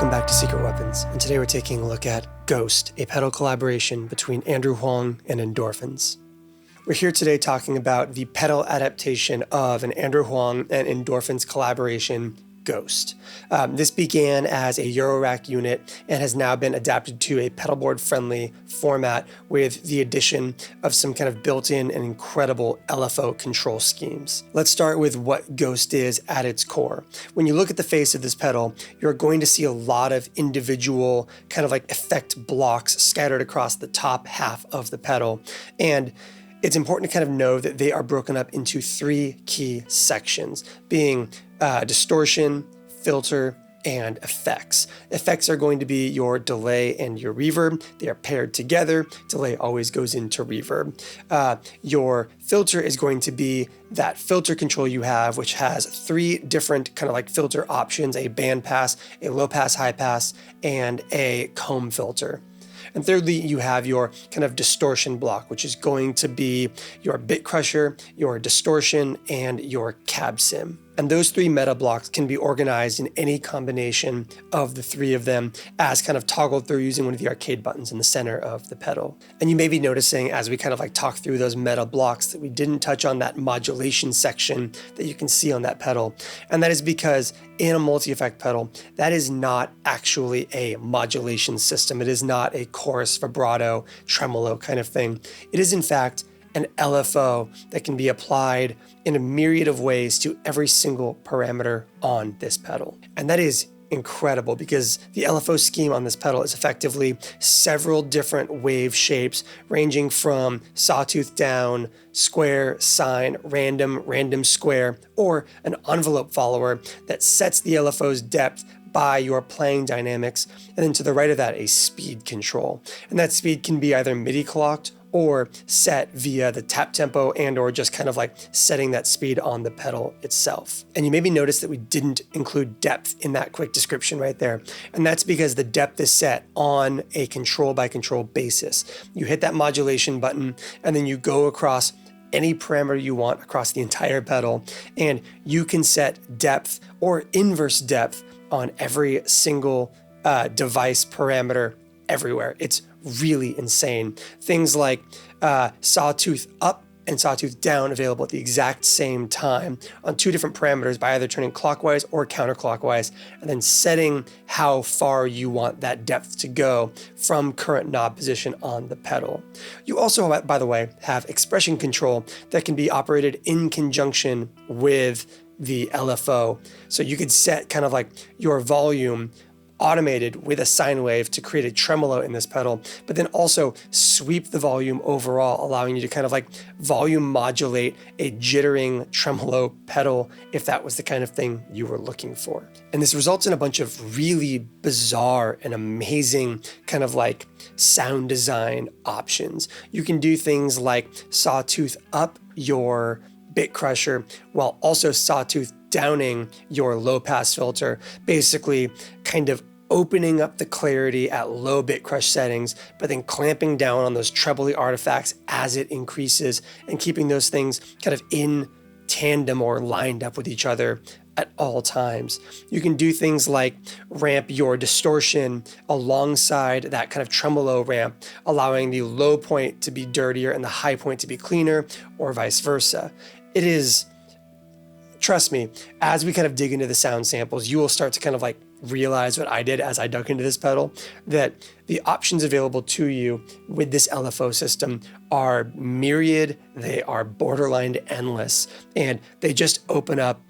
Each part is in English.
Welcome back to Secret Weapons, and today we're taking a look at Ghost, a pedal collaboration between Andrew Huang and Endorphines. We're here today talking about the pedal adaptation of an Andrew Huang and Endorphines collaboration, Ghost. This began as a Eurorack unit and has now been adapted to a pedalboard-friendly format with the addition of some kind of built-in and incredible LFO control schemes. Let's start with what Ghost is at its core. When you look at the face of this pedal, you're going to see a lot of individual kind of like effect blocks scattered across the top half of the pedal, and it's important to kind of know that they are broken up into three key sections, being distortion, filter, and effects. Effects are going to be your delay and your reverb. They are paired together. Delay always goes into reverb. Your filter is going to be that filter control you have, which has three different kind of like filter options: a band pass, a low pass, high pass, and a comb filter. And thirdly, you have your kind of distortion block, which is going to be your bit crusher, your distortion, and your cab sim. And those three meta blocks can be organized in any combination of the three of them as kind of toggled through using one of the arcade buttons in the center of the pedal. And you may be noticing as we kind of like talk through those meta blocks that we didn't touch on that modulation section that you can see on that pedal. And that is because in a multi-effect pedal, that is not actually a modulation system. It is not a chorus, vibrato, tremolo kind of thing. It is in fact an LFO that can be applied in a myriad of ways to every single parameter on this pedal. And that is incredible because the LFO scheme on this pedal is effectively several different wave shapes ranging from sawtooth down, square, sine, random, random square, or an envelope follower that sets the LFO's depth by your playing dynamics, and then to the right of that, a speed control. And that speed can be either MIDI clocked or set via the tap tempo and or just kind of like setting that speed on the pedal itself. And you maybe noticed that we didn't include depth in that quick description right there. And that's because the depth is set on a control by control basis. You hit that modulation button and then you go across any parameter you want across the entire pedal, and you can set depth or inverse depth on every single device parameter everywhere. It's really insane. Things like sawtooth up and sawtooth down available at the exact same time on two different parameters by either turning clockwise or counterclockwise, and then setting how far you want that depth to go from current knob position on the pedal. You also, by the way, have expression control that can be operated in conjunction with the LFO. So you could set kind of like your volume automated with a sine wave to create a tremolo in this pedal, but then also sweep the volume overall, allowing you to kind of like volume modulate a jittering tremolo pedal if that was the kind of thing you were looking for. And this results in a bunch of really bizarre and amazing kind of like sound design options. You can do things like sawtooth up your bit crusher while also sawtooth downing your low pass filter, basically kind of opening up the clarity at low bit crush settings, but then clamping down on those trebly artifacts as it increases and keeping those things kind of in tandem or lined up with each other at all times. You can do things like ramp your distortion alongside that kind of tremolo ramp, allowing the low point to be dirtier and the high point to be cleaner, or vice versa. It is, trust me, as we kind of dig into the sound samples, you will start to kind of like realize what I did as I dug into this pedal, that the options available to you with this LFO system are myriad, they are borderline endless, and they just open up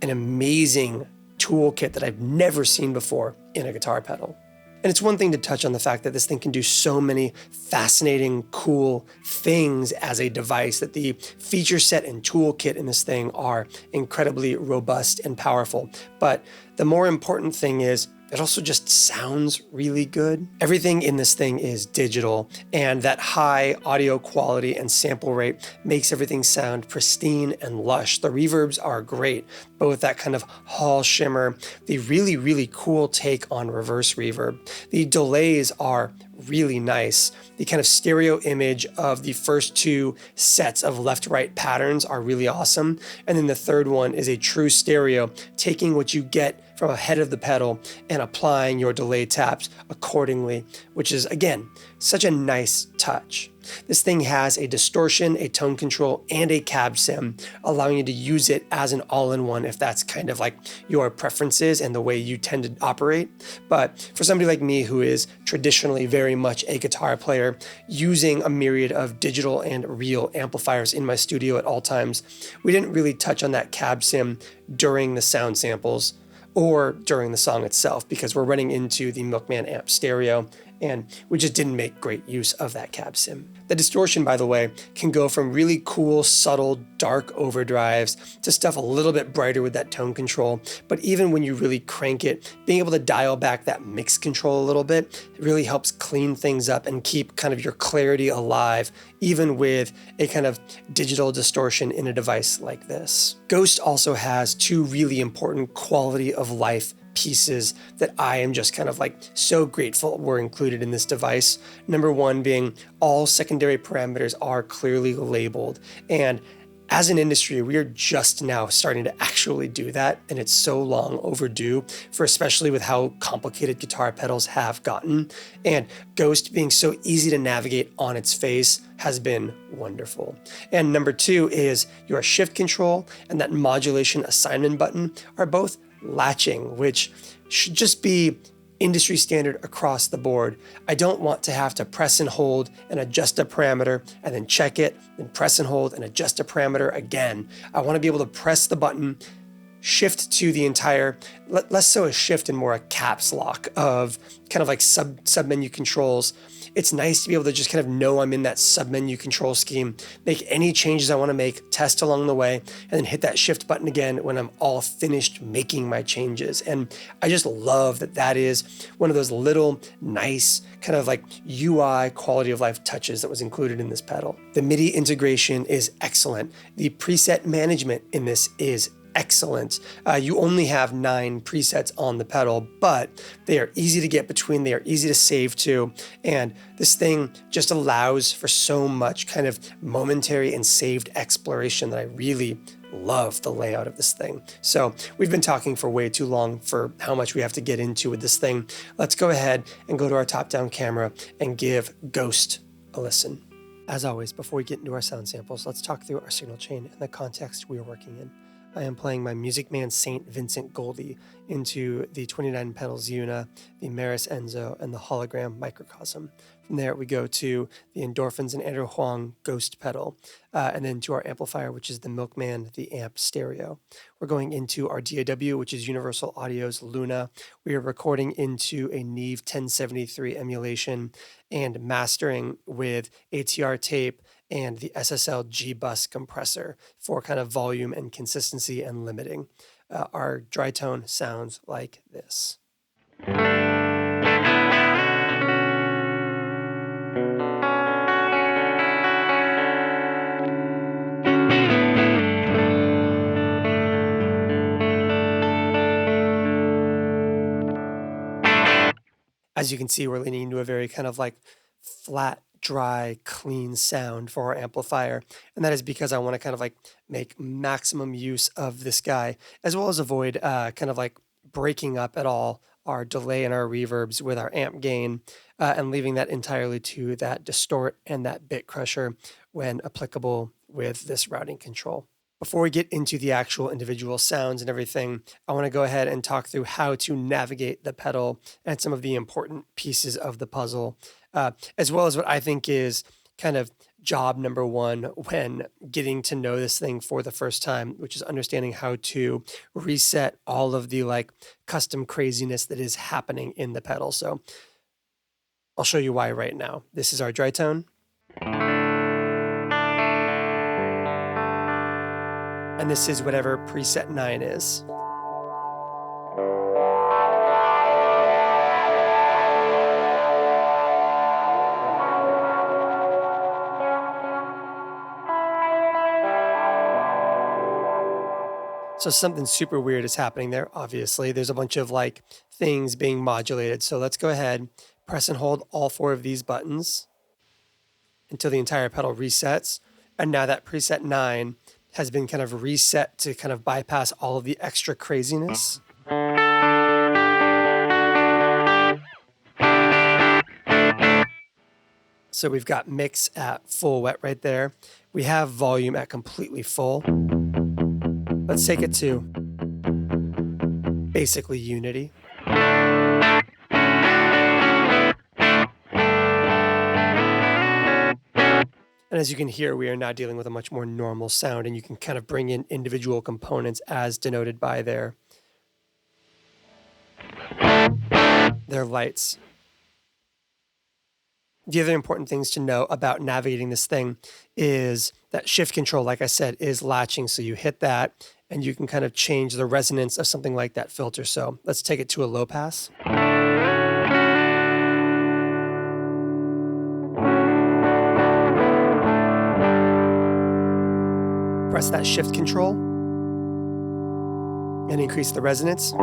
an amazing toolkit that I've never seen before in a guitar pedal. And it's one thing to touch on the fact that this thing can do so many fascinating, cool things as a device, that the feature set and toolkit in this thing are incredibly robust and powerful. But the more important thing is it also just sounds really good. Everything in this thing is digital, and that high audio quality and sample rate makes everything sound pristine and lush. The reverbs are great, but with that kind of hall shimmer, the really, really cool take on reverse reverb. The delays are really nice. The kind of stereo image of the first two sets of left-right patterns are really awesome. And then the third one is a true stereo, taking what you get from ahead of the pedal and applying your delay taps accordingly, which is, again, such a nice touch. This thing has a distortion, a tone control, and a cab sim, allowing you to use it as an all-in-one if that's kind of like your preferences and the way you tend to operate. But for somebody like me who is traditionally very much a guitar player, using a myriad of digital and real amplifiers in my studio at all times, we didn't really touch on that cab sim during the sound samples or during the song itself because we're running into the Milkman Amp Stereo and we just didn't make great use of that cab sim. The distortion, by the way, can go from really cool, subtle, dark overdrives to stuff a little bit brighter with that tone control. But even when you really crank it, being able to dial back that mix control a little bit really helps clean things up and keep kind of your clarity alive, even with a kind of digital distortion in a device like this. Ghost also has two really important quality of life pieces that I am just kind of like so grateful were included in this device. Number one being all secondary parameters are clearly labeled. And as an industry, we are just now starting to actually do that. And it's so long overdue for especially with how complicated guitar pedals have gotten. And Ghost being so easy to navigate on its face has been wonderful. And number two is your shift control and that modulation assignment button are both latching, which should just be industry standard across the board. I don't want to have to press and hold and adjust a parameter and then check it, then press and hold and adjust a parameter again. I want to be able to press the button, shift to the entire, less so a shift and more a caps lock of kind of like sub-menu controls. It's nice to be able to just kind of know I'm in that sub-menu control scheme, make any changes I want to make, test along the way, and then hit that shift button again when I'm all finished making my changes. And I just love that that is one of those little nice kind of like UI quality of life touches that was included in this pedal. The MIDI integration is excellent. The preset management in this is excellent. You only have 9 presets on the pedal, but they are easy to get between, they are easy to save to, and this thing just allows for so much kind of momentary and saved exploration that I really love the layout of this thing. So we've been talking for way too long for how much we have to get into with this thing. Let's go ahead and go to our top-down camera and give Ghost a listen. As always, before we get into our sound samples, let's talk through our signal chain and the context we are working in. I am playing my Music Man St. Vincent Goldie into the 29 Pedals EUNA, the Meris Enzo, and the Hologram Microcosm. From there, we go to the Endorphines and Andrew Huang Ghost pedal, and then to our amplifier, which is the Milkman The Amp Stereo. We're going into our DAW, which is Universal Audio's Luna. We are recording into a Neve 1073 emulation and mastering with ATR tape and the SSL G-Bus compressor for kind of volume and consistency and limiting. Our dry tone sounds like this. As you can see, we're leaning into a very kind of like flat, dry, clean sound for our amplifier. And that is because I want to kind of like make maximum use of this guy, as well as avoid kind of like breaking up at all our delay and our reverbs with our amp gain, and leaving that entirely to that distort and that bit crusher when applicable with this routing control. Before we get into the actual individual sounds and everything, I want to go ahead and talk through how to navigate the pedal and some of the important pieces of the puzzle, as well as what I think is kind of job number one when getting to know this thing for the first time, which is understanding how to reset all of the like custom craziness that is happening in the pedal. So I'll show you why right now. This is our dry tone. And this is whatever preset 9 is. So something super weird is happening there, obviously. There's a bunch of like things being modulated. So let's go ahead, press and hold all 4 of these buttons until the entire pedal resets. And now that preset 9 has been kind of reset to kind of bypass all of the extra craziness. So we've got mix at full wet right there. We have volume at completely full. Let's take it to basically unity. And as you can hear, we are now dealing with a much more normal sound, and you can kind of bring in individual components as denoted by their lights. The other important things to know about navigating this thing is that shift control, like I said, is latching. So you hit that and you can kind of change the resonance of something like that filter. So let's take it to a low pass. Press that shift control and increase the resonance.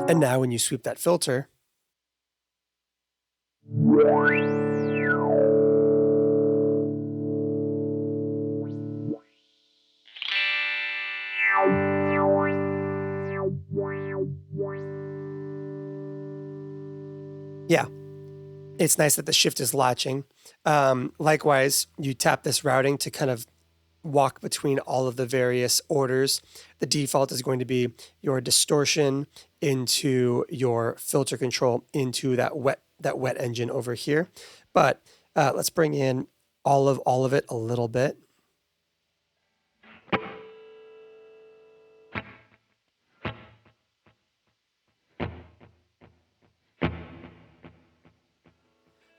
And now when you sweep that filter, yeah, it's nice that the shift is latching. Likewise, you tap this routing to kind of walk between all of the various orders. The default is going to be your distortion into your filter control into that wet engine over here. But let's bring in all of it a little bit.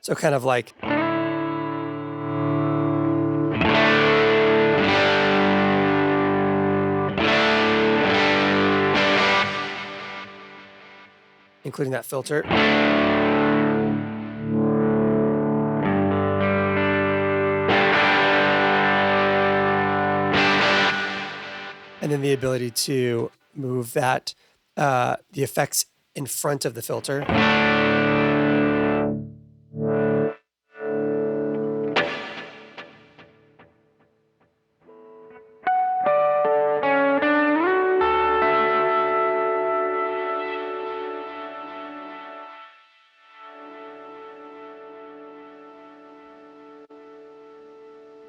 So kind of like including that filter. And then the ability to move that, the effects in front of the filter.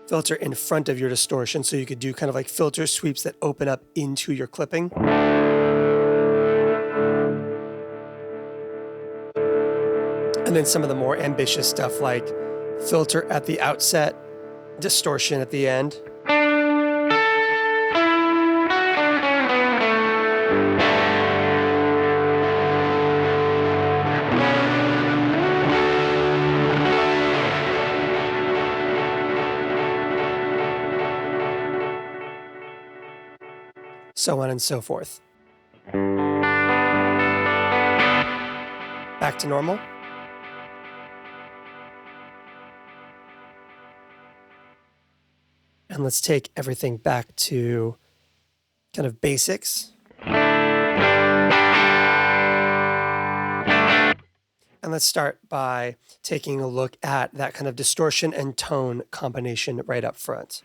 Filter in front of your distortion, so you could do kind of like filter sweeps that open up into your clipping. And then some of the more ambitious stuff like filter at the outset, distortion at the end. So on and so forth. Back to normal. And let's take everything back to kind of basics. And let's start by taking a look at that kind of distortion and tone combination right up front.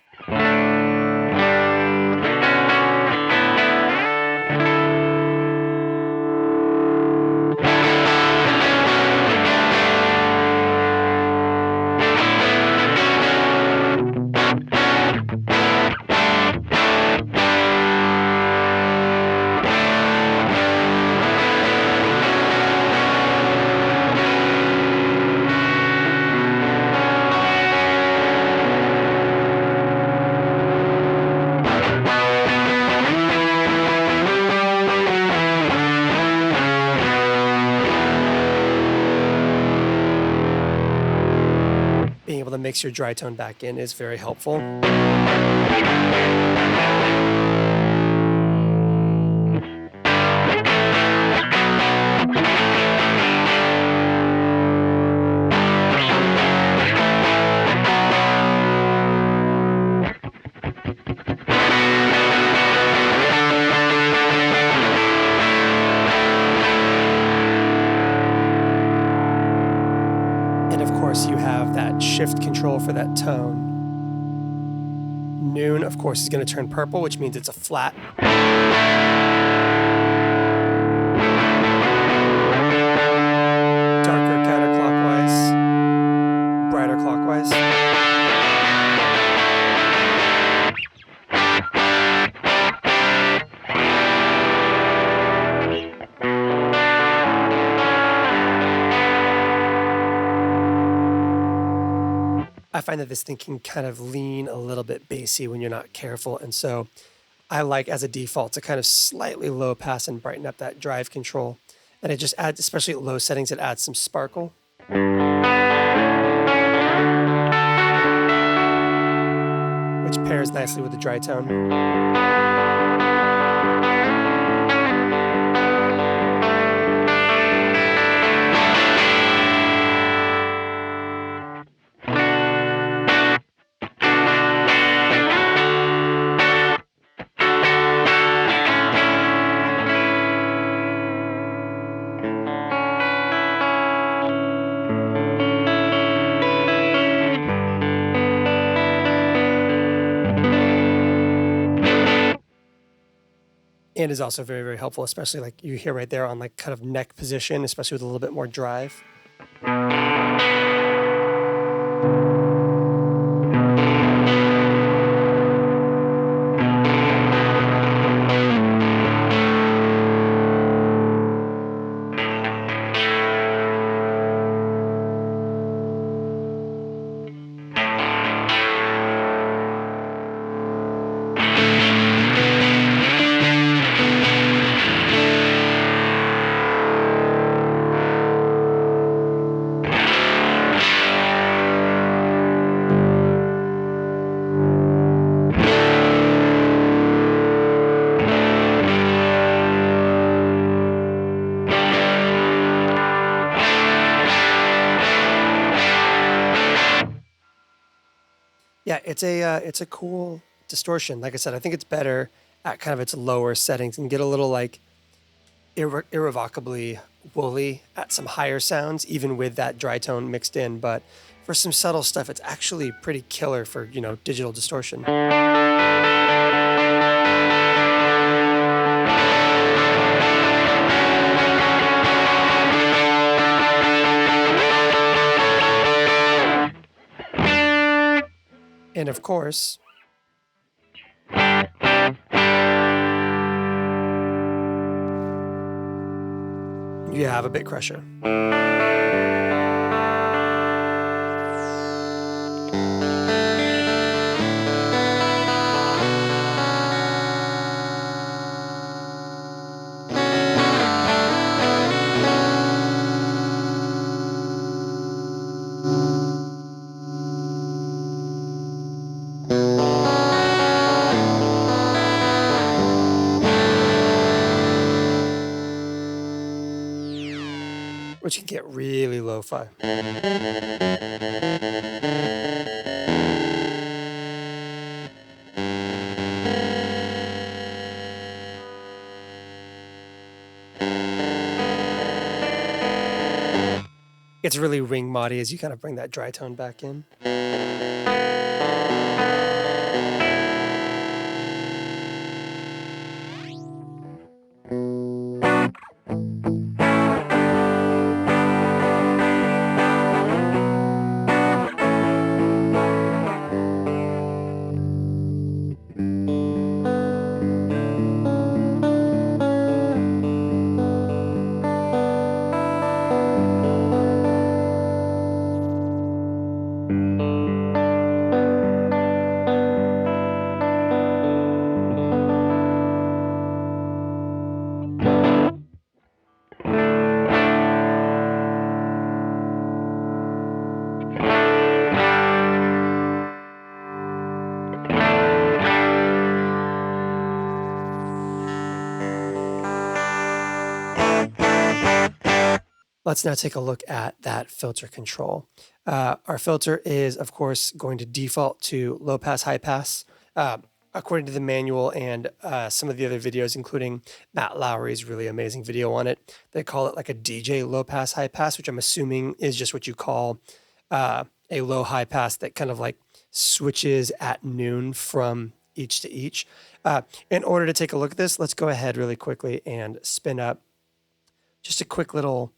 Being able to mix your dry tone back in is very helpful. And of course, you have that shift control for that tone. Noon, of course, is going to turn purple, which means it's a flat. Darker counterclockwise, brighter clockwise. I find that this thing can kind of lean a little bit bassy when you're not careful. And so I like, as a default, to kind of slightly low pass and brighten up that drive control. And it just adds, especially at low settings, it adds some sparkle. Which pairs nicely with the dry tone. And is also very, very helpful, especially like you hear right there on like kind of neck position, especially with a little bit more drive. Yeah, it's a cool distortion. Like I said, I think it's better at kind of its lower settings and get a little like irrevocably woolly at some higher sounds, even with that dry tone mixed in. But for some subtle stuff, it's actually pretty killer for, you know, digital distortion. And of course, you have a bit crusher. Which can get really lo-fi. It's really ring moddy as you kind of bring that dry tone back in. Let's now take a look at that filter control. Our filter is, of course, going to default to low pass, high pass. According to the manual and some of the other videos, including Matt Lowry's really amazing video on it, they call it like a DJ low pass, high pass, which I'm assuming is just what you call a low high pass that kind of like switches at noon from each to each. In order to take a look at this, let's go ahead really quickly and spin up just a quick little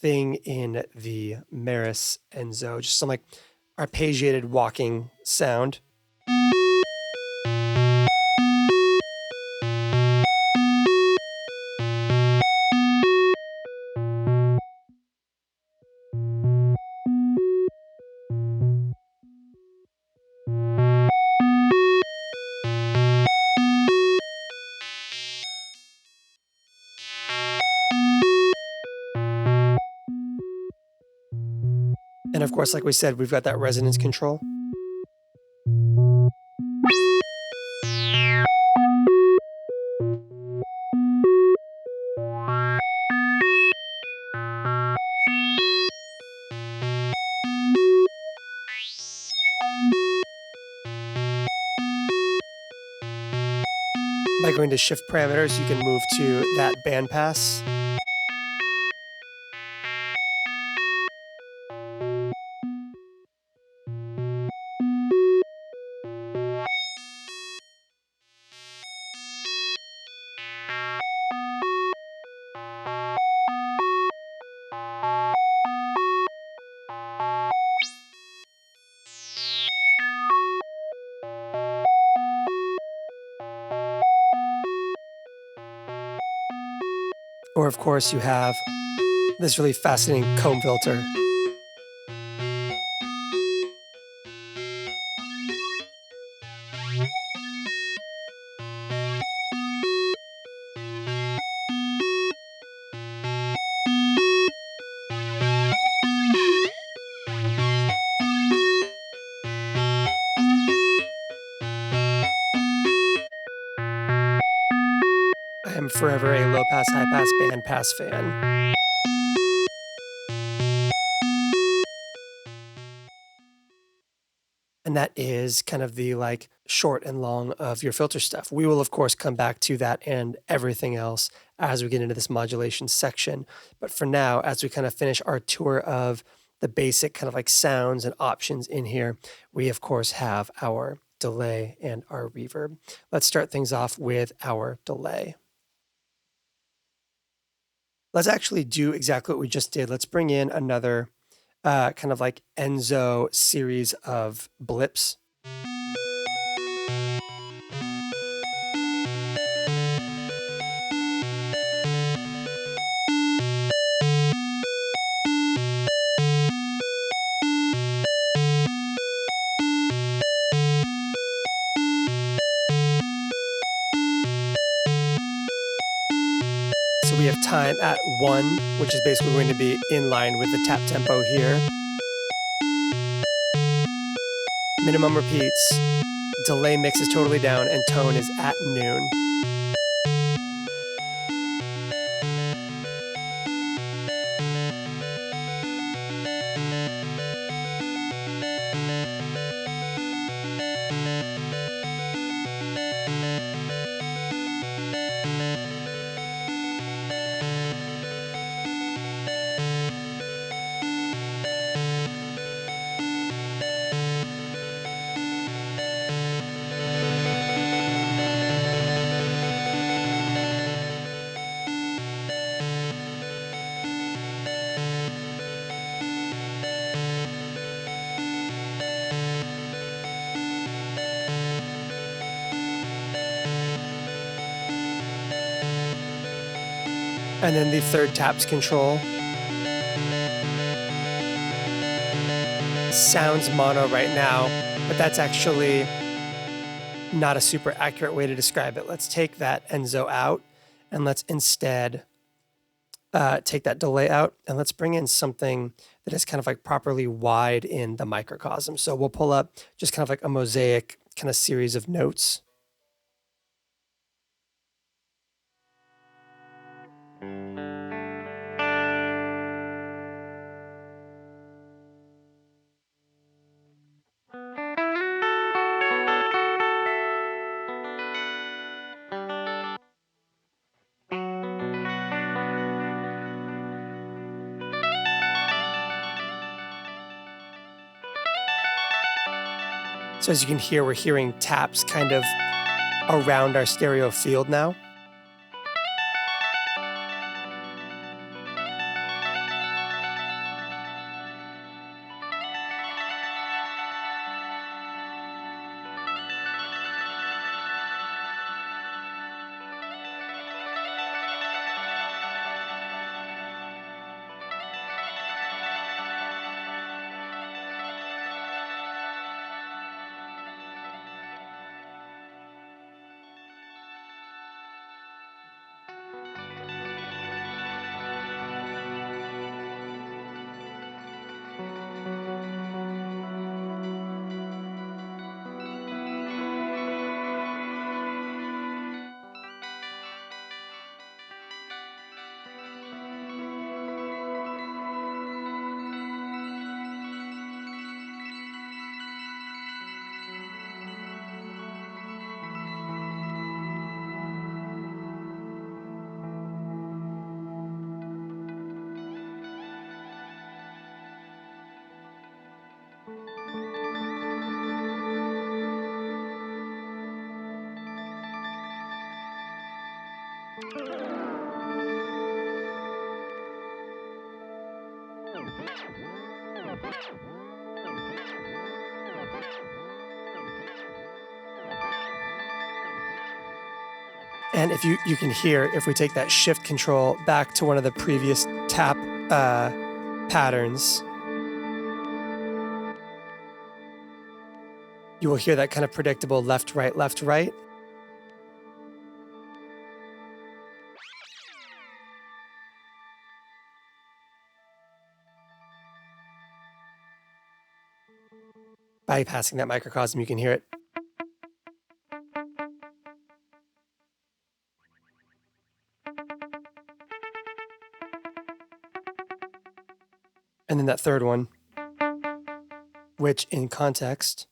thing in the Meris Enzo, just some like arpeggiated walking sound. And of course, like we said, we've got that resonance control. By going to shift parameters, you can move to that bandpass. Or of course you have this really fascinating comb filter. I am forever a low pass, high pass, band pass fan. And that is kind of the like short and long of your filter stuff. We will of course come back to that and everything else as we get into this modulation section. But for now, as we kind of finish our tour of the basic kind of like sounds and options in here, we of course have our delay and our reverb. Let's start things off with our delay. Let's actually do exactly what we just did. Let's bring in another kind of like Enzo series of blips. So we have time at 1, which is basically going to be in line with the tap tempo here. Minimum repeats, delay mix is totally down, and tone is at noon. And then the third taps control. Sounds mono right now, but that's actually not a super accurate way to describe it. Let's take that Enzo out and let's instead take that delay out and let's bring in something that is kind of like properly wide in the microcosm. So we'll pull up just kind of like a mosaic kind of series of notes. So as you can hear, we're hearing taps kind of around our stereo field now. And if you can hear, if we take that shift control back to one of the previous tap patterns, you will hear that kind of predictable left, right, left, right. Bypassing that microcosm, you can hear it. And then that third one, which in context,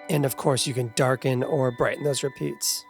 and of course you can darken or brighten those repeats.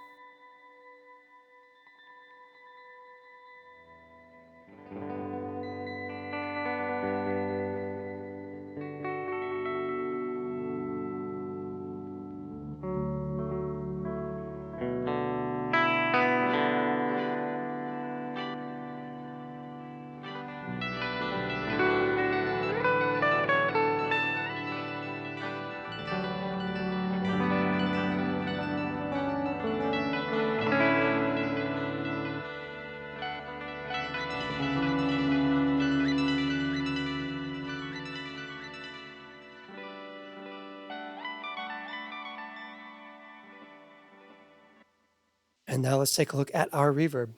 And now let's take a look at our reverb.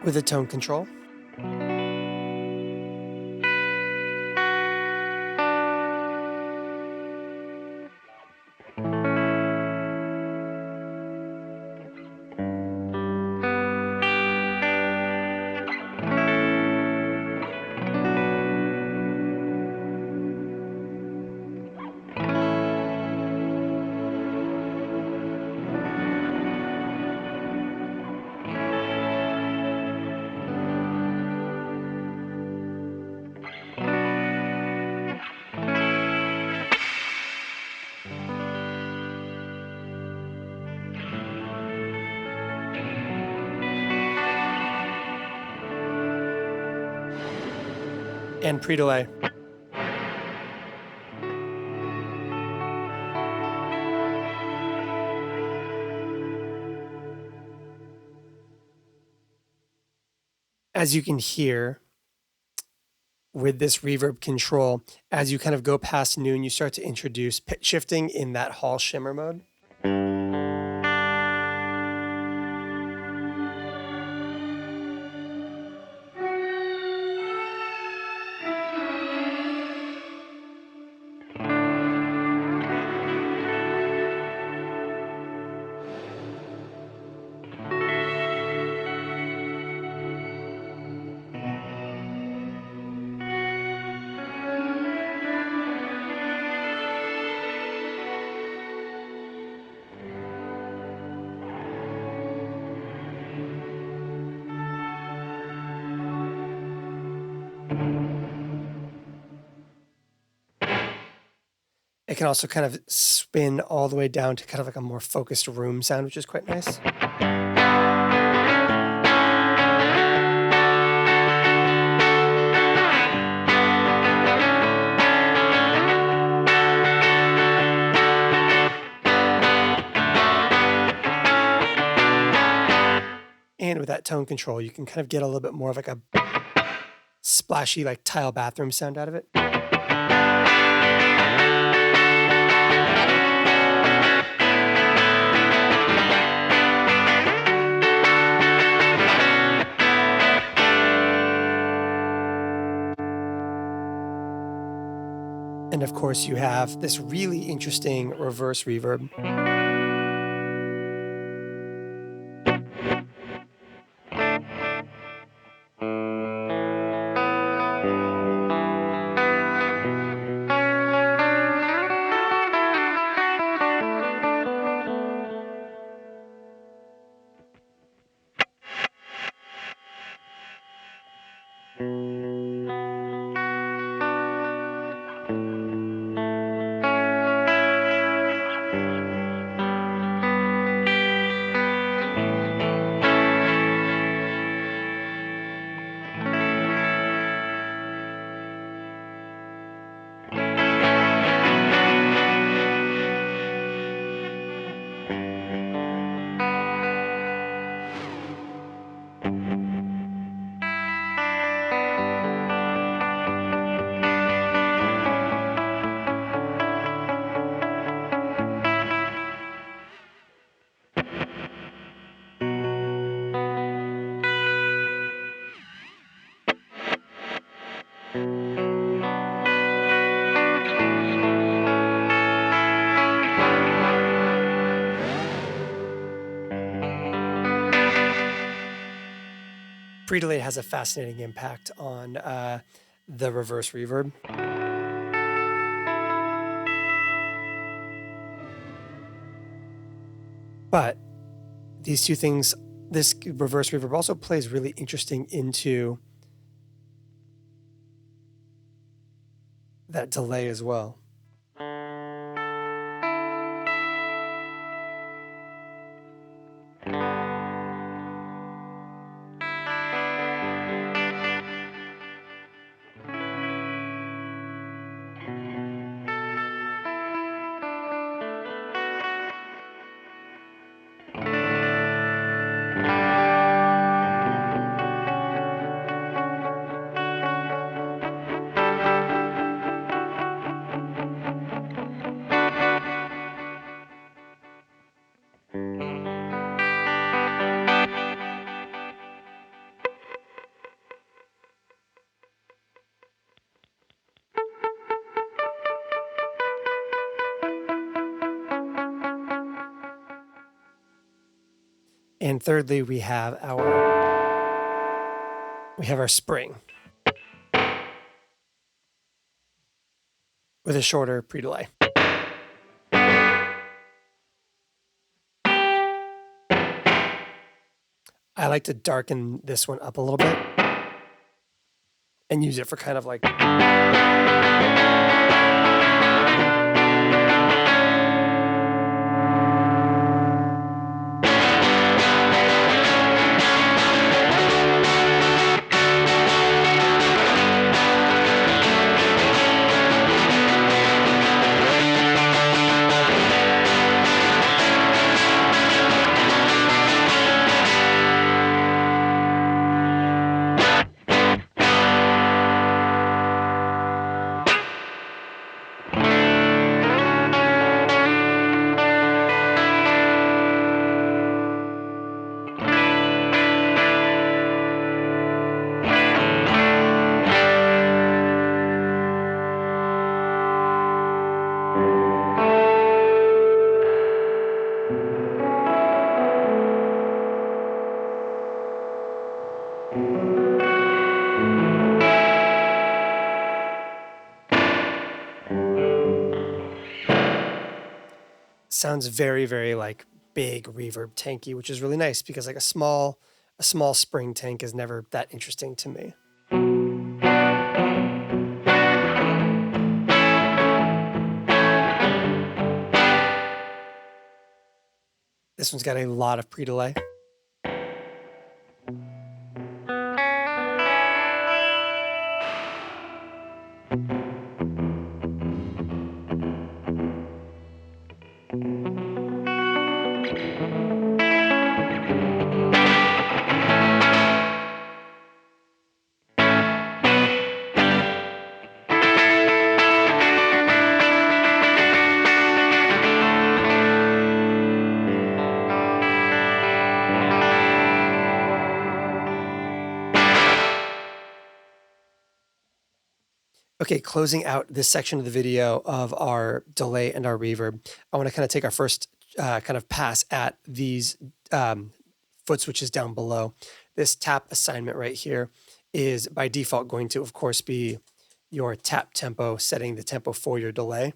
With a tone control. and pre-delay. As you can hear, with this reverb control, as you kind of go past noon, you start to introduce pitch shifting in that hall shimmer mode. It can also kind of spin all the way down to kind of like a more focused room sound, which is quite nice. And with that tone control, you can kind of get a little bit more of like a splashy, like tile bathroom sound out of it. And of course, you have this really interesting reverse reverb. Pre-delay has a fascinating impact on the reverse reverb. But these two things, this reverse reverb also plays really interesting into that delay as well. And thirdly, we have our spring with a shorter pre-delay. I like to darken this one up a little bit and use it for kind of like sounds very, very like big reverb tanky, which is really nice because like a small spring tank is never that interesting to me. This one's got a lot of pre-delay. Okay, closing out this section of the video of our delay and our reverb, I want to kind of take our first kind of pass at these foot switches down below. This tap assignment right here is by default going to, of course, be your tap tempo, setting the tempo for your delay.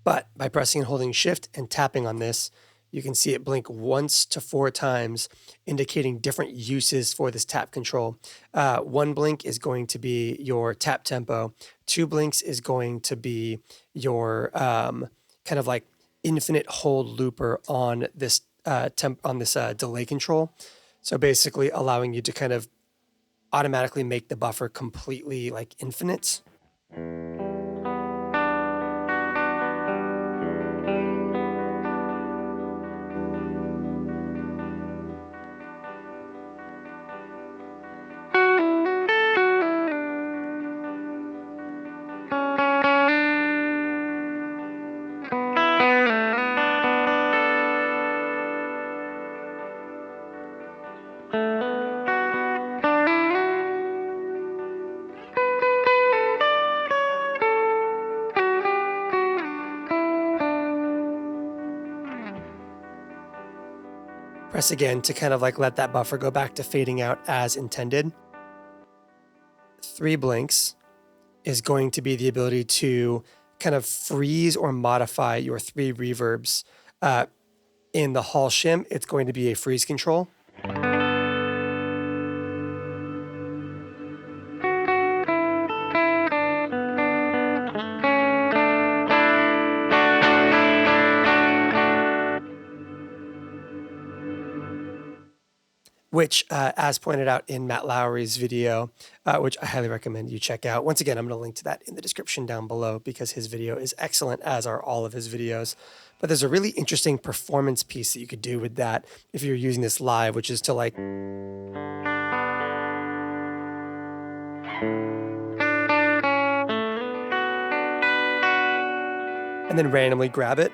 But by pressing and holding shift and tapping on this, you can see it blink once to 4 times, indicating different uses for this tap control. 1 blink is going to be your tap tempo. 2 blinks is going to be your kind of like infinite hold looper on this delay control. So basically allowing you to kind of automatically make the buffer completely like infinite. Press again to kind of like let that buffer go back to fading out as intended. 3 blinks is going to be the ability to kind of freeze or modify your 3 reverbs. In the Hall shim, it's going to be a freeze control. Which, as pointed out in Matt Lowry's video, which I highly recommend you check out. Once again, I'm going to link to that in the description down below because his video is excellent, as are all of his videos. But there's a really interesting performance piece that you could do with that if you're using this live, which is to like... and then randomly grab it.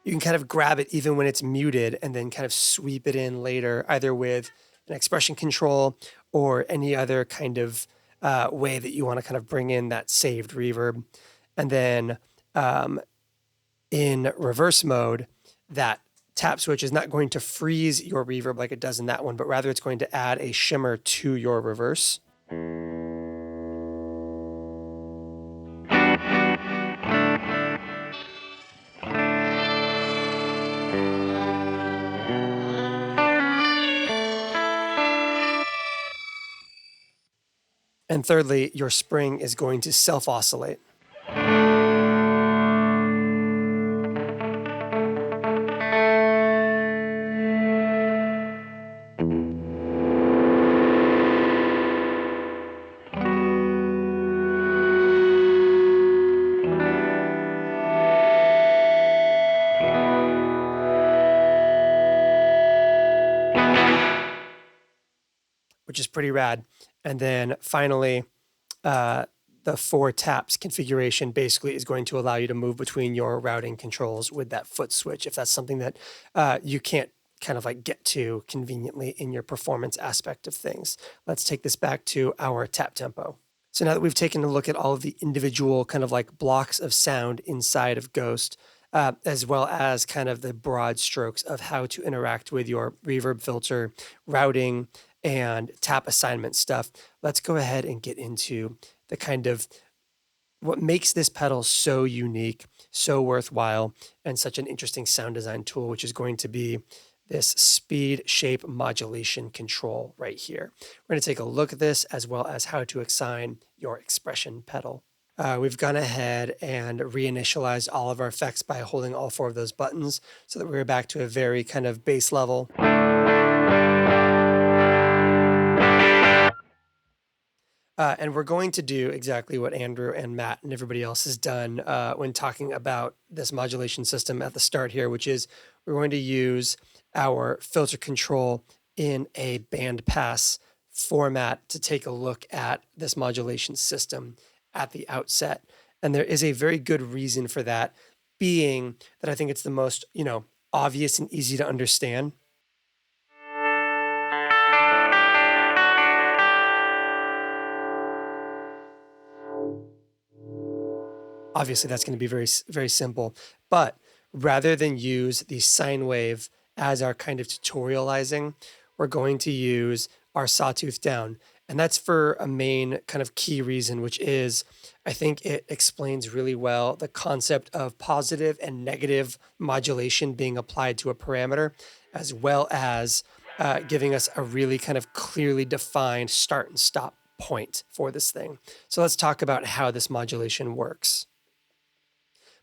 You can kind of grab it even when it's muted and then kind of sweep it in later, either with an expression control or any other kind of way that you want to kind of bring in that saved reverb. And then in reverse mode, that tap switch is not going to freeze your reverb like it does in that one, but rather it's going to add a shimmer to your reverse. And thirdly, your spring is going to self-oscillate. Which is pretty rad. And then finally, the 4 taps configuration basically is going to allow you to move between your routing controls with that foot switch, if that's something that you can't kind of like get to conveniently in your performance aspect of things. Let's take this back to our tap tempo. So now that we've taken a look at all of the individual kind of like blocks of sound inside of Ghost, as well as kind of the broad strokes of how to interact with your reverb filter, routing, and tap assignment stuff. Let's go ahead and get into the kind of what makes this pedal so unique, so worthwhile, and such an interesting sound design tool, which is going to be this speed shape modulation control right here. We're going to take a look at this as well as how to assign your expression pedal. We've gone ahead and reinitialized all of our effects by holding all 4 of those buttons so that we're back to a very kind of bass level. And we're going to do exactly what Andrew and Matt and everybody else has done when talking about this modulation system at the start here, which is we're going to use our filter control in a bandpass format to take a look at this modulation system at the outset. And there is a very good reason for that, being that I think it's the most, obvious and easy to understand. Obviously, that's going to be very, very simple. But rather than use the sine wave as our kind of tutorializing, we're going to use our sawtooth down. And that's for a main kind of key reason, which is I think it explains really well the concept of positive and negative modulation being applied to a parameter, as well as giving us a really kind of clearly defined start and stop point for this thing. So let's talk about how this modulation works.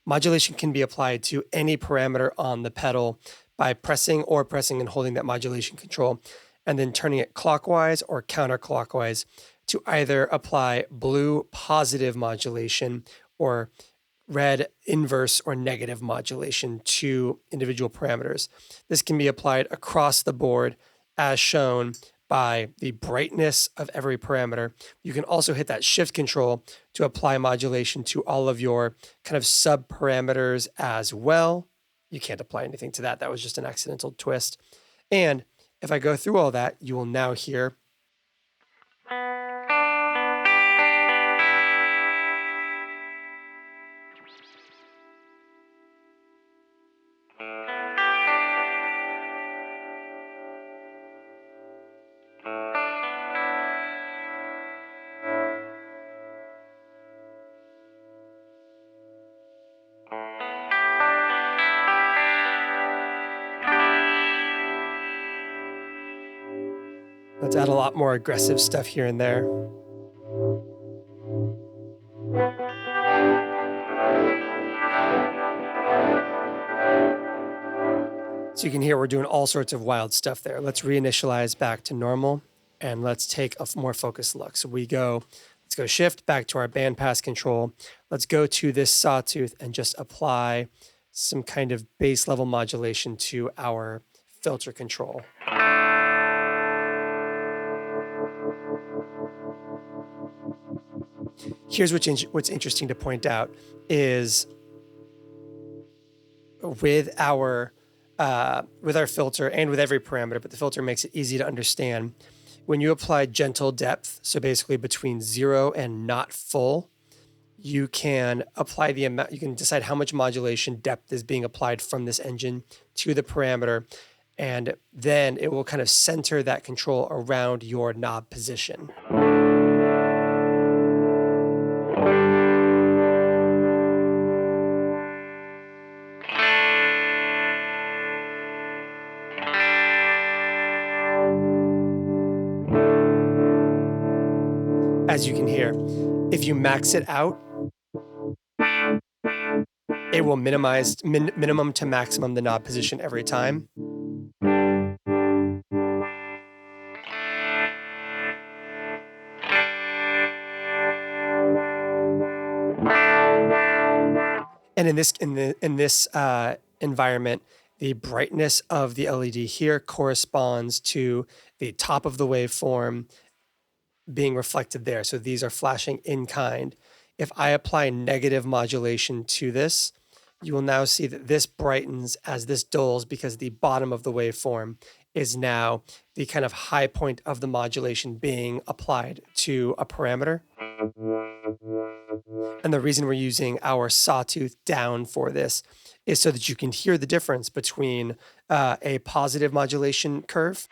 Modulation can be applied to any parameter on the pedal by pressing and holding that modulation control, and then turning it clockwise or counterclockwise to either apply blue positive modulation or red inverse or negative modulation to individual parameters. This can be applied across the board as shown by the brightness of every parameter. You can also hit that shift control to apply modulation to all of your kind of sub parameters as well. You can't apply anything to that. That was just an accidental twist. And if I go through all that, you will now hear let's add a lot more aggressive stuff here and there. So you can hear we're doing all sorts of wild stuff there. Let's reinitialize back to normal and let's take a more focused look. So let's go shift back to our bandpass control. Let's go to this sawtooth and just apply some kind of bass level modulation to our filter control. Here's what's interesting to point out is with our filter and with every parameter, but the filter makes it easy to understand. When you apply gentle depth, so basically between 0 and not full, you can apply the amount, you can decide how much modulation depth is being applied from this engine to the parameter, and then it will kind of center that control around your knob position. As you can hear, if you max it out, it will minimize minimum to maximum the knob position every time. And in this environment, the brightness of the LED here corresponds to the top of the waveform being reflected there. So these are flashing in kind. If I apply negative modulation to this, you will now see that this brightens as this dulls because the bottom of the waveform is now the kind of high point of the modulation being applied to a parameter. And the reason we're using our sawtooth down for this is so that you can hear the difference between a positive modulation curve,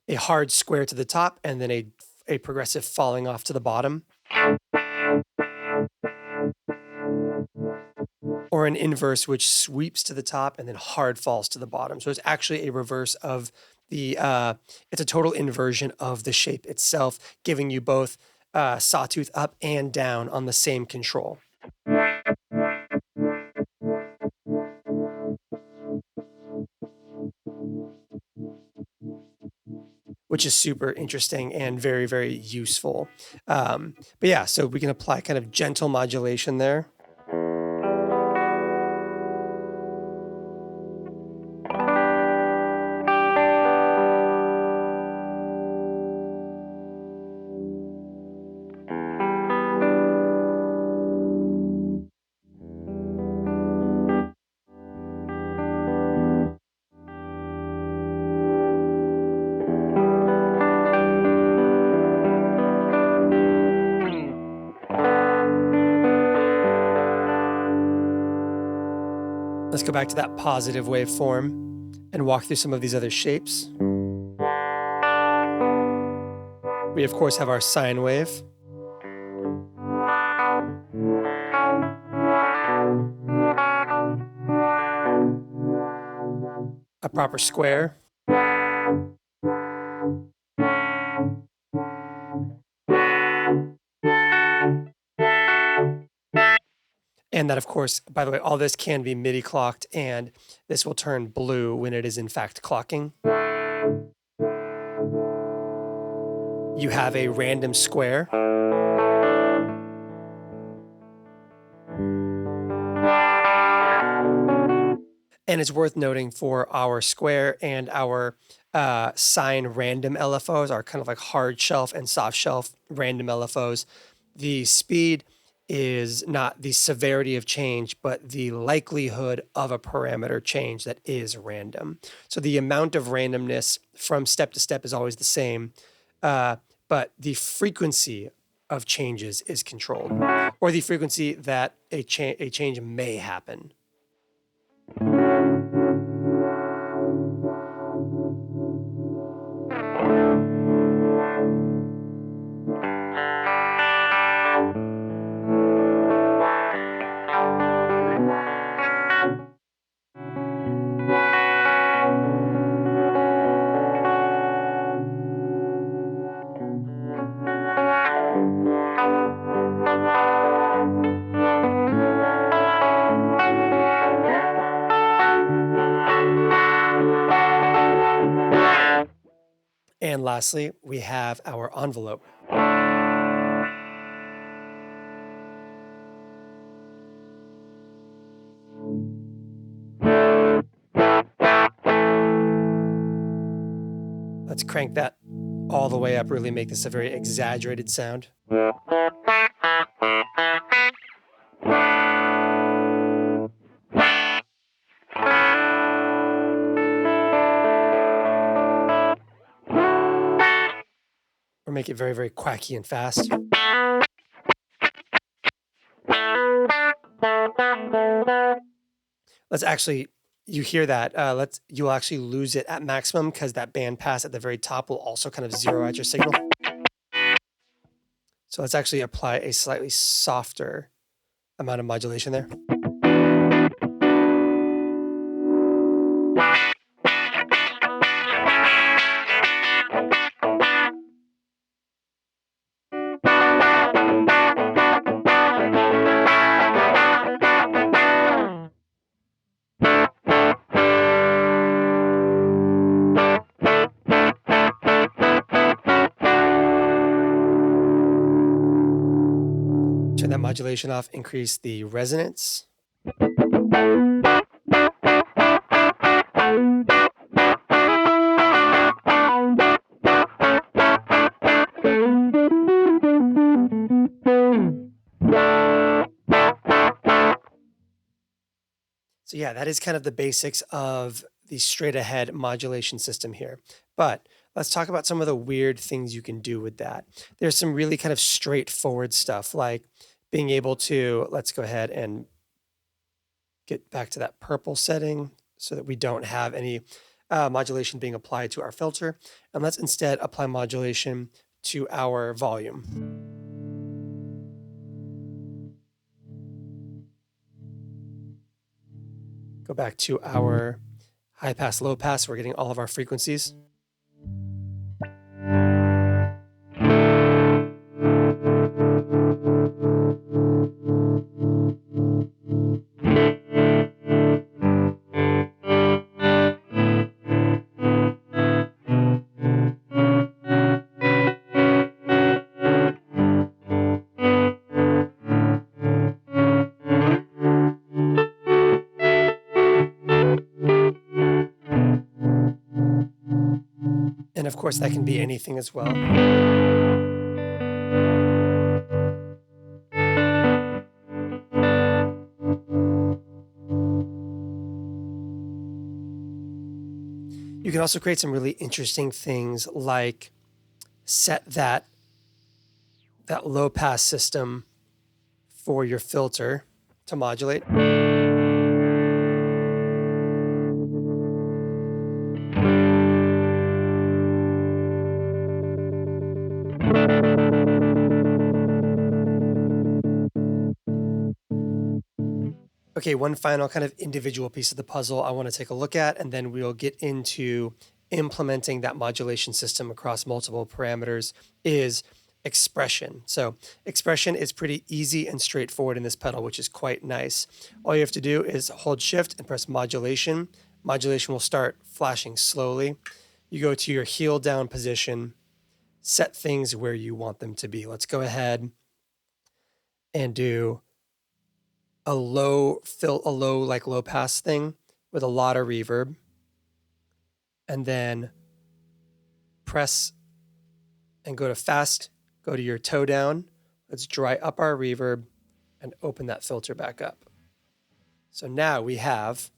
a hard square to the top, and then a progressive falling off to the bottom, or an inverse which sweeps to the top and then hard falls to the bottom. So it's actually a reverse of the, it's a total inversion of the shape itself, giving you both sawtooth up and down on the same control. Which is super interesting and very, very useful. But yeah, so we can apply kind of gentle modulation there. Let's go back to that positive waveform and walk through some of these other shapes. We, of course, have our sine wave. A proper square. And that, of course, by the way, all this can be MIDI clocked, and this will turn blue when it is in fact clocking. You have a random square. And it's worth noting for our square and our sine random LFOs, our kind of like hard shelf and soft shelf random LFOs, the speed is not the severity of change, but the likelihood of a parameter change that is random. So the amount of randomness from step to step is always the same, but the frequency of changes is controlled, or the frequency that a change may happen. And lastly, we have our envelope. Let's crank that all the way up, really make this a very exaggerated sound. Or make it very, very quacky and fast. Let's actually, you hear that, you'll actually lose it at maximum because that band pass at the very top will also kind of zero out your signal. So let's actually apply a slightly softer amount of modulation there. Turn that modulation off, increase the resonance. So yeah, that is kind of the basics of the straight ahead modulation system here. But let's talk about some of the weird things you can do with that. There's some really kind of straightforward stuff like being able to, let's go ahead and get back to that purple setting so that we don't have any modulation being applied to our filter. And let's instead apply modulation to our volume. Go back to our high pass, low pass. We're getting all of our frequencies. And of course, that can be anything as well. You can also create some really interesting things like set that low pass system for your filter to modulate. Okay, one final kind of individual piece of the puzzle I want to take a look at, and then we'll get into implementing that modulation system across multiple parameters, is expression. So expression is pretty easy and straightforward in this pedal, which is quite nice. All you have to do is hold shift and press modulation. Modulation will start flashing slowly. You go to your heel down position, set things where you want them to be. Let's go ahead and do a low pass thing with a lot of reverb, and then press and go to fast, go to your toe down. Let's dry up our reverb and open that filter back up. So now we have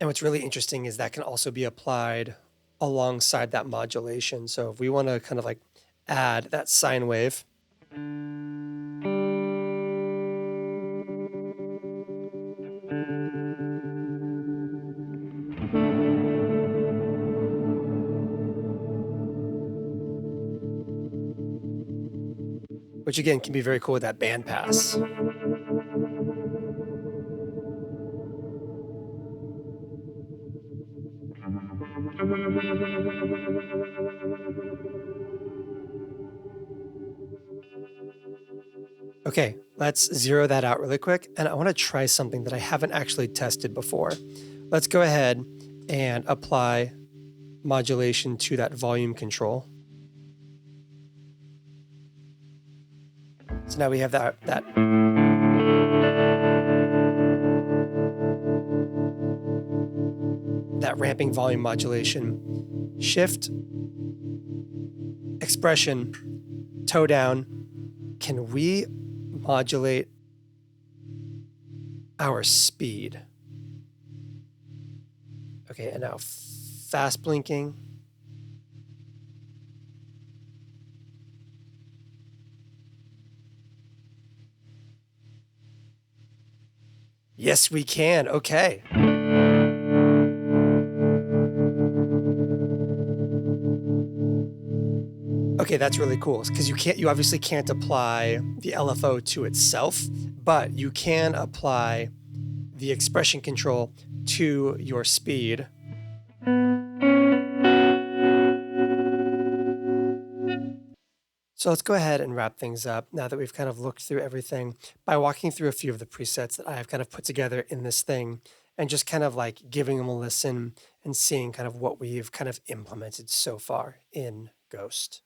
what's really interesting is that can also be applied alongside that modulation. So if we want to kind of like add that sine wave, which again can be very cool with that band pass. Okay, let's zero that out really quick. And I want to try something that I haven't actually tested before. Let's go ahead and apply modulation to that volume control. So now we have that ramping volume modulation. Shift, expression, toe down. Can we modulate our speed? Okay, and now fast blinking. Yes, we can. Okay. Okay, that's really cool because you obviously can't apply the LFO to itself, but you can apply the expression control to your speed. So let's go ahead and wrap things up now that we've kind of looked through everything by walking through a few of the presets that I have kind of put together in this thing. and just kind of like giving them a listen and seeing kind of what we've kind of implemented so far in Ghost.